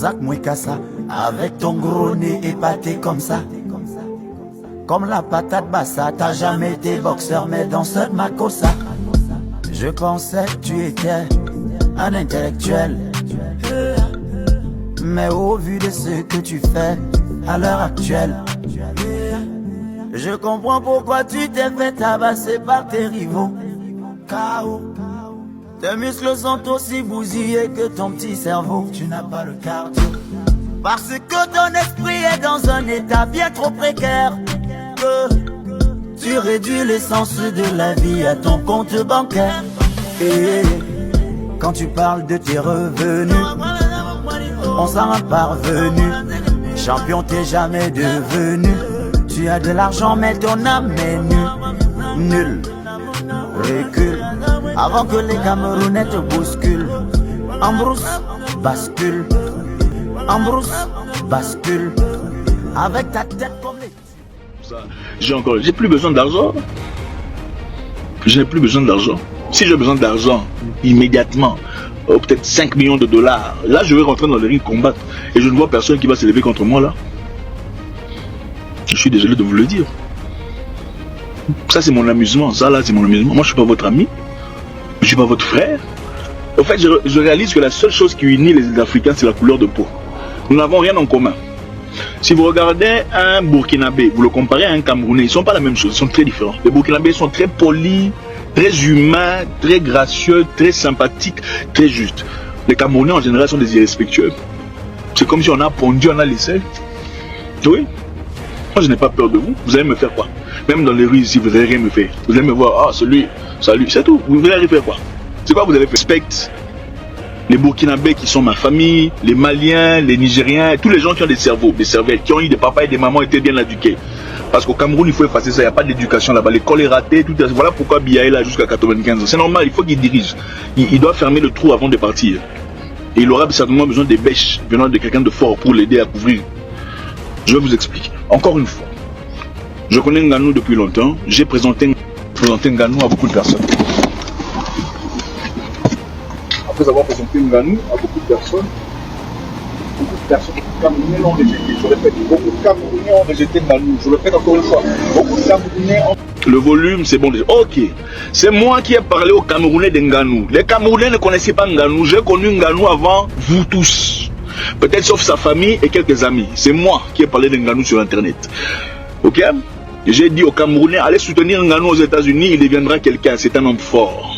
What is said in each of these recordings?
Zach Mwekassa, avec ton gros nez épaté comme ça. Comme la patate bassa, t'as jamais été boxeur mais danseur de Makossa. Je pensais que tu étais un intellectuel, mais au vu de ce que tu fais à l'heure actuelle, je comprends pourquoi tu t'es fait tabasser par tes rivaux. KO. Tes muscles sont aussi bousillés que ton petit cerveau. Tu n'as pas le cardio, parce que ton esprit est dans un état bien trop précaire, que tu réduis l'essence de la vie à ton compte bancaire. Et quand tu parles de tes revenus, on s'en est parvenu. Champion t'es jamais devenu. Tu as de l'argent mais ton âme est nulle. Nul. Recule avant que les Camerounais te bousculent. Ambrousse, bascule. Ambrousse, bascule. Avec ta tête comme les... J'ai plus besoin d'argent. J'ai plus besoin d'argent. Si j'ai besoin d'argent immédiatement, peut-être 5 millions de dollars, là je vais rentrer dans le ring combattre. Et je ne vois personne qui va s'élever contre moi là. Je suis désolé de vous le dire. Ça c'est mon amusement, ça là c'est mon amusement. Moi je suis pas votre ami, je suis pas votre frère. Au fait je réalise que la seule chose qui unit les Africains c'est la couleur de peau. Nous n'avons rien en commun. Si vous regardez un Burkinabé, vous le comparez à un Camerounais, ils ne sont pas la même chose, ils sont très différents. Les Burkinabés sont très polis, très humains, très gracieux, très sympathiques, très justes. Les Camerounais en général sont des irrespectueux. C'est comme si on a pondu, on a laissé. Oui. Moi je n'ai pas peur de vous. Vous allez me faire quoi? Même dans les rues ici, vous n'allez rien me faire. Vous allez me voir, ah celui, salut, c'est tout. Vous allez faire quoi? C'est quoi vous allez faire? Respecte les Burkinabés qui sont ma famille, les Maliens, les Nigériens, tous les gens qui ont des cerveaux, des cervelles, qui ont eu des papas et des mamans étaient bien éduqués. Parce qu'au Cameroun, il faut effacer ça, il n'y a pas d'éducation là-bas. L'école est ratée, tout. Voilà pourquoi Biya est là jusqu'à 95 ans. C'est normal, il faut qu'il dirige. Il doit fermer le trou avant de partir. Et il aura certainement besoin des bêches venant de quelqu'un de fort pour l'aider à couvrir. Je vais vous expliquer. Encore une fois, je connais Nganou depuis longtemps. J'ai présenté Nganou à beaucoup de personnes. Après avoir présenté Nganou à beaucoup de personnes Camerounais l'ont rejeté. Je répète, beaucoup de Camerounais ont rejeté Nganou. Je le répète encore une fois. Beaucoup de Camerounais ont... Le volume, c'est bon déjà. Ok. C'est moi qui ai parlé aux Camerounais de Nganou. Les Camerounais ne connaissaient pas Nganou. J'ai connu Nganou avant vous tous. Peut-être sauf sa famille et quelques amis. C'est moi qui ai parlé de Nganou sur Internet. Ok? J'ai dit aux Camerounais, allez soutenir Nganou aux États-Unis, il deviendra quelqu'un. C'est un homme fort.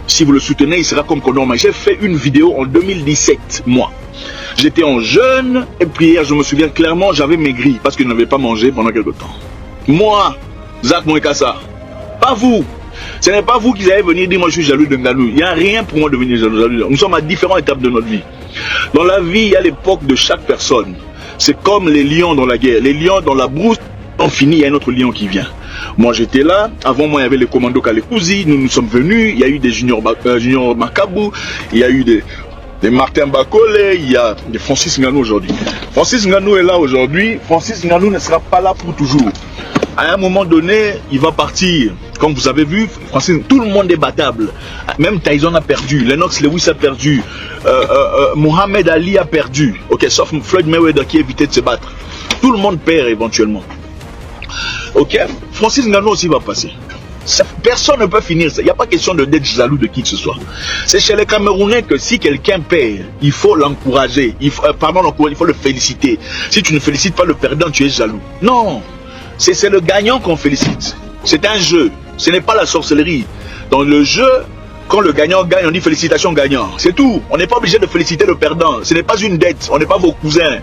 Si vous le soutenez, il sera comme Conor. J'ai fait une vidéo en 2017, moi. J'étais en jeûne, et puis hier, je me souviens clairement, j'avais maigri parce que je n'avais pas mangé pendant quelque temps. Moi, Zach Mwekassa, pas vous. Ce n'est pas vous qui allez venir dire moi je suis jaloux de Nganou. Il n'y a rien pour moi de devenir jaloux. Nous sommes à différentes étapes de notre vie. Dans la vie, il y a l'époque de chaque personne. C'est comme les lions dans la guerre. Les lions dans la brousse, on finit, il y a un autre lion qui vient. Moi j'étais là, avant moi il y avait les commandos Kalekouzi, nous sommes venus, il y a eu des juniors Makabou, il y a eu des Martin Bakole, il y a des Francis Nganou aujourd'hui. Francis Nganou est là aujourd'hui, Francis Nganou ne sera pas là pour toujours. À un moment donné, il va partir. Comme vous avez vu, Francis, tout le monde est battable. Même Tyson a perdu, Lennox Lewis a perdu, Mohamed Ali a perdu. Ok, sauf Floyd Mayweather qui a évité de se battre. Tout le monde perd éventuellement. Ok, Francis Nganou aussi va passer. Personne ne peut finir ça. Il n'y a pas question d'être jaloux de qui que ce soit. C'est chez les Camerounais que si quelqu'un perd, il faut l'encourager. Il faut le féliciter. Si tu ne félicites pas le perdant, tu es jaloux. Non, c'est le gagnant qu'on félicite. C'est un jeu. Ce n'est pas la sorcellerie. Dans le jeu, quand le gagnant gagne, on dit félicitations gagnant. C'est tout. On n'est pas obligé de féliciter le perdant. Ce n'est pas une dette. On n'est pas vos cousins.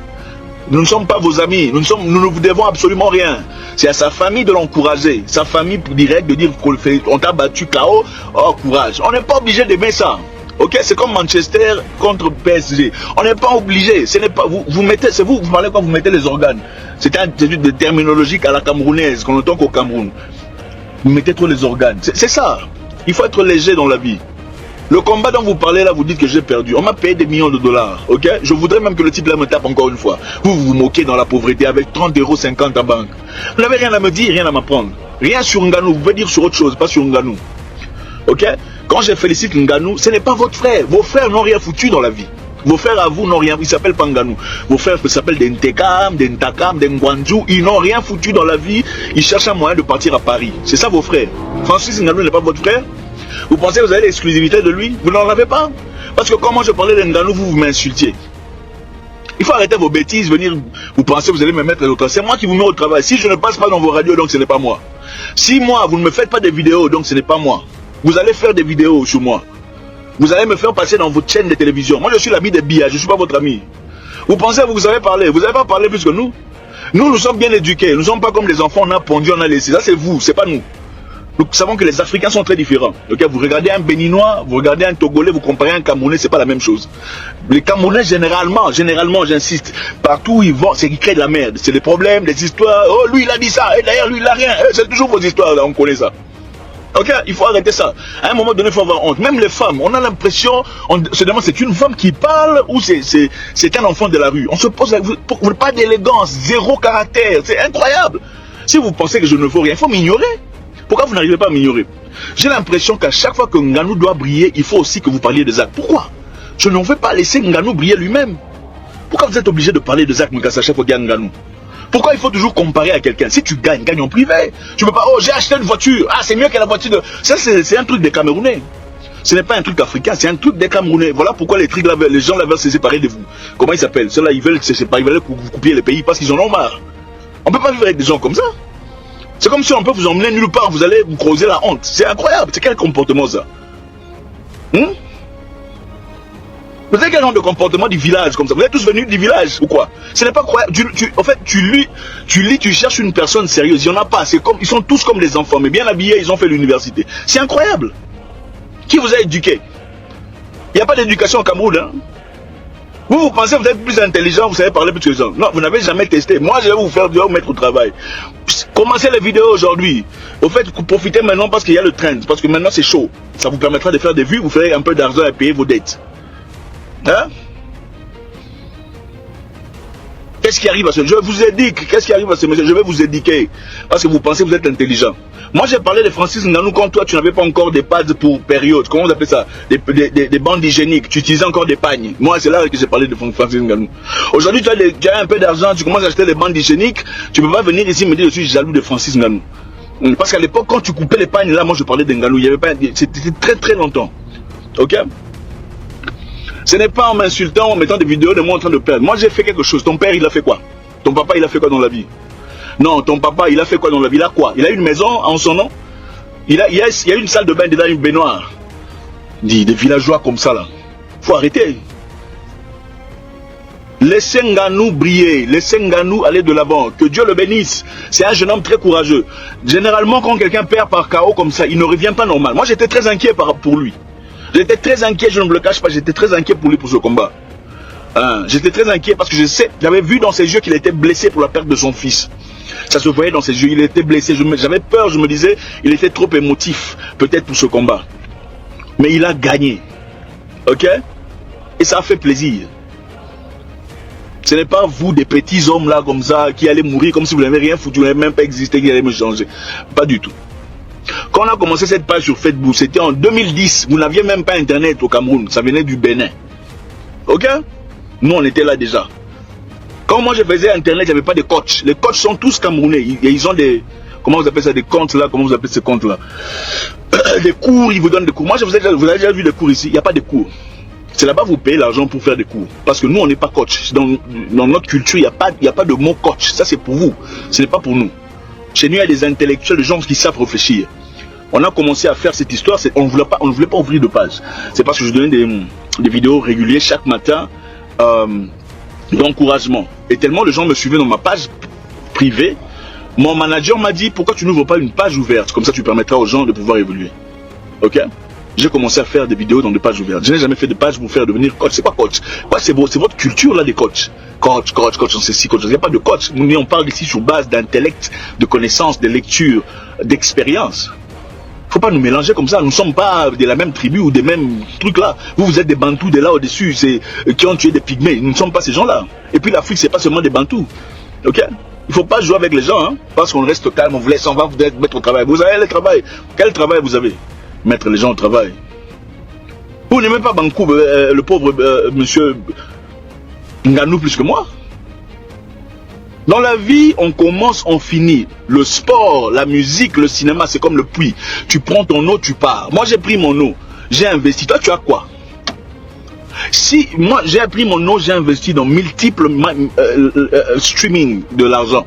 Nous ne sommes pas vos amis, nous ne vous devons absolument rien. C'est à sa famille de l'encourager, sa famille directe de dire qu'on t'a battu KO, oh courage. On n'est pas obligé d'aimer ça. Ok, c'est comme Manchester contre PSG. On n'est pas obligé. Ce n'est pas vous mettez, c'est vous parlez quand vous mettez les organes. C'est une terminologie à la camerounaise qu'on entend qu'au Cameroun. Vous mettez trop les organes. C'est ça. Il faut être léger dans la vie. Le combat dont vous parlez là, vous dites que j'ai perdu. On m'a payé des millions de dollars, ok? Je voudrais même que le type là me tape encore une fois. Vous vous moquez dans la pauvreté avec 30,50 € en banque. Vous n'avez rien à me dire, rien à m'apprendre. Rien sur Nganou, vous pouvez dire sur autre chose, pas sur Nganou. Ok? Quand je félicite Nganou, ce n'est pas votre frère. Vos frères n'ont rien foutu dans la vie. Vos frères à vous n'ont rien, ils s'appellent pas Nganou. Vos frères s'appellent des Ntekam, des Ntakam, des Ngwanzou, ils n'ont rien foutu dans la vie, ils cherchent un moyen de partir à Paris. C'est ça vos frères. Francis Nganou n'est pas votre frère? Vous pensez que vous avez l'exclusivité de lui? Vous n'en avez pas? Parce que quand moi je parlais de Nganou, vous m'insultiez. Il faut arrêter vos bêtises, venir, vous pensez que vous allez me mettre au travail. C'est moi qui vous mets au travail. Si je ne passe pas dans vos radios, donc ce n'est pas moi. Si moi, vous ne me faites pas des vidéos, donc ce n'est pas moi. Vous allez faire des vidéos sur moi. Vous allez me faire passer dans votre chaîne de télévision. Moi, je suis l'ami des billards, je ne suis pas votre ami. Vous pensez que vous savez parler? Vous n'avez pas parlé plus que nous. Nous sommes bien éduqués. Nous ne sommes pas comme des enfants, on a pondu, on a laissé. Ça, c'est vous, c'est pas nous. Nous savons que les Africains sont très différents. Okay? Vous regardez un Béninois, vous regardez un Togolais, vous comparez un Camerounais, c'est pas la même chose. Les Camerounais, généralement, j'insiste, partout où ils vont, c'est qu'ils créent de la merde. C'est des problèmes, des histoires. Oh, lui, il a dit ça, et d'ailleurs, lui, il a rien. C'est toujours vos histoires, là, on connaît ça. Ok, il faut arrêter ça. À un moment donné, il faut avoir honte. Même les femmes, on a l'impression, on se demande, c'est une femme qui parle ou c'est un enfant de la rue. On se pose, pas d'élégance, zéro caractère. C'est incroyable. Si vous pensez que je ne vaux rien, il faut m'ignorer. Pourquoi vous n'arrivez pas à m'ignorer? J'ai l'impression qu'à chaque fois que Nganou doit briller, il faut aussi que vous parliez de Zach. Pourquoi? Je ne vais pas laisser Nganou briller lui-même. Pourquoi vous êtes obligé de parler de Zach Mukasa à chaque fois qu'il y a Nganou? Pourquoi il faut toujours comparer à quelqu'un? Si tu gagnes, gagne en privé. Tu ne peux pas, oh, j'ai acheté une voiture. Ah, c'est mieux que la voiture de... Ça, c'est un truc des Camerounais. Ce n'est pas un truc africain, c'est un truc des Camerounais. Voilà pourquoi les gens là veulent se séparer de vous. Comment ils s'appellent? Ceux-là, ils veulent se séparer, ils veulent que vous coupiez les pays parce qu'ils en ont marre. On ne peut pas vivre avec des gens comme ça. C'est comme si on peut vous emmener nulle part, vous allez vous causer la honte. C'est incroyable, c'est quel comportement ça? Vous avez quel genre de comportement du village comme ça? Vous êtes tous venus du village ou quoi? Ce n'est pas croyable. En fait, tu cherches une personne sérieuse, il n'y en a pas. Ils sont tous comme des enfants, mais bien habillés, ils ont fait l'université. C'est incroyable. Qui vous a éduqué? Il n'y a pas d'éducation au Cameroun, hein? Vous pensez que vous êtes plus intelligent, vous savez parler plus que les gens. Non, vous n'avez jamais testé. Moi, je vais vous mettre au travail. Commencez les vidéos aujourd'hui. Au fait, profitez maintenant parce qu'il y a le trend. Parce que maintenant, c'est chaud. Ça vous permettra de faire des vues, vous ferez un peu d'argent et payer vos dettes. Hein? Qu'est-ce qui arrive à ce... Je vous éduque. Qu'est-ce qui arrive à ce monsieur? Je vais vous éduquer. Parce que vous pensez que vous êtes intelligent. Moi, j'ai parlé de Francis Nganou quand toi, tu n'avais pas encore des pads pour période. Comment vous appelez ça? Des bandes hygiéniques. Tu utilisais encore des pagnes. Moi, c'est là que j'ai parlé de Francis Nganou. Aujourd'hui, tu as un peu d'argent, tu commences à acheter des bandes hygiéniques. Tu ne peux pas venir ici me dire que je suis jaloux de Francis Nganou. Parce qu'à l'époque, quand tu coupais les pagnes, là, moi, je parlais de Nganou. Il y avait pas... C'était très, très longtemps. Ok? Ce n'est pas en m'insultant, en mettant des vidéos de moi en train de perdre. Moi, j'ai fait quelque chose. Ton père, il a fait quoi? Ton papa, il a fait quoi dans la vie? Non, ton papa, il a fait quoi dans la vie? Il a quoi? Il a une maison en son nom? Il y a une salle de bain dedans, une baignoire. Des villageois comme ça, là. Faut arrêter. Laissez Nganou briller. Laissez Nganou aller de l'avant. Que Dieu le bénisse. C'est un jeune homme très courageux. Généralement, quand quelqu'un perd par KO comme ça, il ne revient pas normal. Moi, j'étais très inquiet pour lui. J'étais très inquiet, je ne me le cache pas, j'étais très inquiet pour lui pour ce combat. J'étais très inquiet parce que j'avais vu dans ses yeux qu'il était blessé pour la perte de son fils. Ça se voyait dans ses yeux, il était blessé. J'avais peur, je me disais, il était trop émotif, peut-être pour ce combat. Mais il a gagné. Ok? Et ça a fait plaisir. Ce n'est pas vous, des petits hommes là comme ça, qui allez mourir comme si vous n'avez rien foutu, vous n'avez même pas existé, qui allez me changer. Pas du tout. Quand on a commencé cette page sur Facebook, c'était en 2010. Vous n'aviez même pas internet au Cameroun. Ça venait du Bénin. Ok? Nous, on était là déjà. Quand moi je faisais internet, il n'y avait pas de coachs. Les coachs sont tous camerounais. Ils ont des... Comment vous appelez ça? Des comptes là? Comment vous appelez ces comptes là? Des cours, ils vous donnent des cours. Moi, vous avez déjà vu des cours ici. Il n'y a pas de cours. C'est là-bas vous payez l'argent pour faire des cours. Parce que nous, on n'est pas coach. Dans notre culture, il n'y a pas de mot coach. Ça, c'est pour vous. Ce n'est pas pour nous. Chez nous, il y a des intellectuels, des gens qui savent réfléchir. On a commencé à faire cette histoire, on ne voulait pas ouvrir de page. C'est parce que je donnais des vidéos régulières chaque matin d'encouragement. Et tellement de gens me suivaient dans ma page privée, mon manager m'a dit, pourquoi tu n'ouvres pas une page ouverte? Comme ça, tu permettras aux gens de pouvoir évoluer. Ok? J'ai commencé à faire des vidéos dans des pages ouvertes. Je n'ai jamais fait de page pour faire devenir coach. C'est quoi coach? C'est votre culture là des coachs. Coach, on sait si coach. Il n'y a pas de coach. Nous, on parle ici sur base d'intellect, de connaissances, de lecture, d'expérience. Faut pas nous mélanger comme ça. Nous ne sommes pas de la même tribu ou des mêmes trucs là. Vous êtes des Bantous de là au-dessus, qui ont tué des pygmées. Nous ne sommes pas ces gens-là. Et puis l'Afrique, c'est pas seulement des Bantous. Ok? Il faut pas jouer avec les gens, hein, parce qu'on reste calme, on vous laisse, on va vous mettre au travail. Vous avez le travail. Quel travail vous avez? Mettre les gens au travail. Vous n'aimez pas Bankou, le pauvre monsieur Nganou plus que moi. Dans la vie, on commence, on finit. Le sport, la musique, le cinéma, c'est comme le puits. Tu prends ton eau, tu pars. Moi, j'ai pris mon eau, j'ai investi. Toi, tu as quoi? Si moi, j'ai pris mon eau, j'ai investi dans multiples streaming de l'argent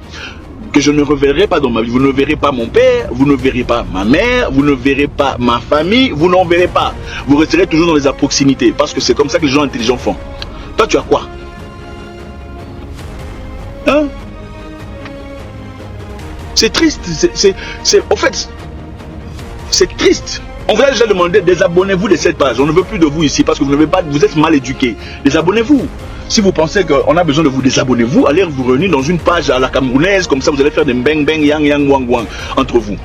que je ne reverrai pas dans ma vie. Vous ne verrez pas mon père, vous ne verrez pas ma mère, vous ne verrez pas ma famille, vous n'en verrez pas. Vous resterez toujours dans les proximités parce que c'est comme ça que les gens intelligents font. Toi, tu as quoi? Hein? C'est triste. En fait, c'est triste. On vous a déjà demandé, désabonnez-vous de cette page. On ne veut plus de vous ici parce que vous êtes mal éduqués. Désabonnez-vous. Si vous pensez qu'on a besoin de vous, désabonnez-vous. Allez vous réunir dans une page à la camerounaise. Comme ça, vous allez faire des bang bang, yang yang, wang wang entre vous.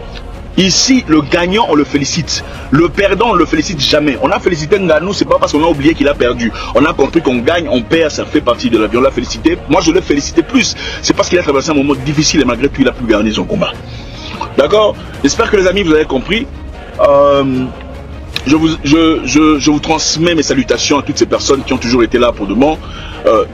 Ici, le gagnant, on le félicite. Le perdant, on ne le félicite jamais. On a félicité Nganou, c'est pas parce qu'on a oublié qu'il a perdu. On a compris qu'on gagne, on perd, ça fait partie de la vie. On l'a félicité. Moi, je l'ai félicité plus. C'est parce qu'il a traversé un moment difficile et malgré tout, il a pu gagner son combat. D'accord? J'espère que les amis, vous avez compris. Je vous transmets mes salutations à toutes ces personnes qui ont toujours été là pour de bon.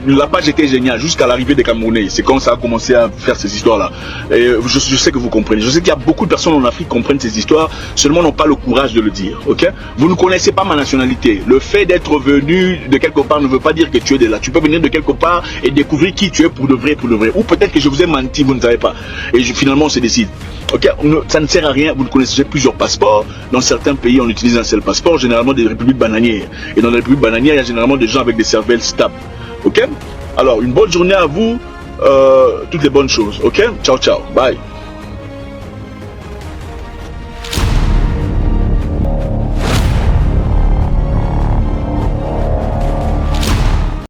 La page était géniale jusqu'à l'arrivée des Camerounais. C'est quand ça a commencé à faire ces histoires-là. Et je sais que vous comprenez. Je sais qu'il y a beaucoup de personnes en Afrique qui comprennent ces histoires, seulement n'ont pas le courage de le dire. Ok? Vous ne connaissez pas ma nationalité. Le fait d'être venu de quelque part ne veut pas dire que tu es de là. Tu peux venir de quelque part et découvrir qui tu es pour de vrai, pour de vrai. Ou peut-être que je vous ai menti, vous ne savez pas. Et finalement, on se décide. Ok? Ça ne sert à rien. Vous ne connaissez plusieurs passeports. Dans certains pays, on utilise un seul passeport, généralement des républiques bananières. Et dans les républiques bananières, il y a généralement des gens avec des cervelles stables. Ok? Alors, une bonne journée à vous. Toutes les bonnes choses. Ok? Ciao, ciao. Bye.